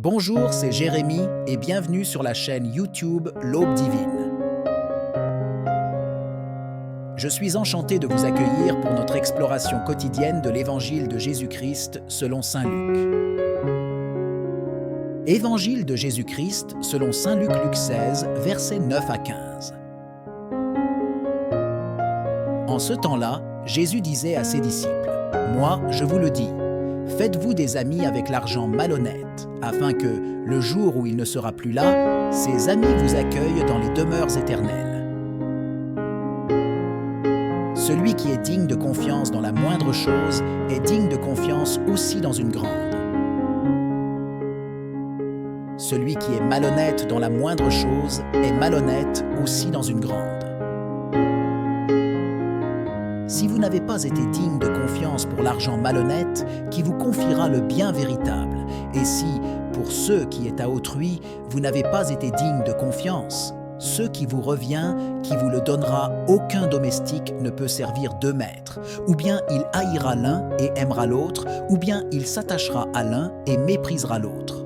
Bonjour, c'est Jérémy et bienvenue sur la chaîne YouTube L'Aube Divine. Je suis enchanté de vous accueillir pour notre exploration quotidienne de l'Évangile de Jésus-Christ selon saint Luc. Évangile de Jésus-Christ selon saint Luc, Luc 16, versets 9 à 15. En ce temps-là, Jésus disait à ses disciples, « Moi, je vous le dis, faites-vous des amis avec l'argent malhonnête, afin que, le jour où il ne sera plus là, ces amis vous accueillent dans les demeures éternelles. Celui qui est digne de confiance dans la moindre chose est digne de confiance aussi dans une grande. Celui qui est malhonnête dans la moindre chose est malhonnête aussi dans une grande. Si vous n'avez pas été digne de confiance pour l'argent malhonnête, qui vous confiera le bien véritable, et si, pour ce qui est à autrui, vous n'avez pas été digne de confiance, ce qui vous revient, qui vous le donnera, aucun domestique ne peut servir deux maîtres, ou bien il haïra l'un et aimera l'autre, ou bien il s'attachera à l'un et méprisera l'autre.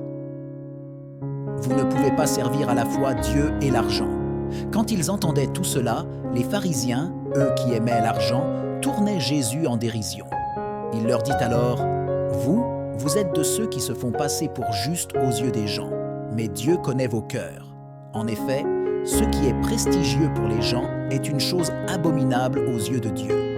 Vous ne pouvez pas servir à la fois Dieu et l'argent. Quand ils entendaient tout cela, les pharisiens, eux qui aimaient l'argent, tournaient Jésus en dérision. Il leur dit alors, « Vous êtes de ceux qui se font passer pour justes aux yeux des gens, mais Dieu connaît vos cœurs. En effet, ce qui est prestigieux pour les gens est une chose abominable aux yeux de Dieu.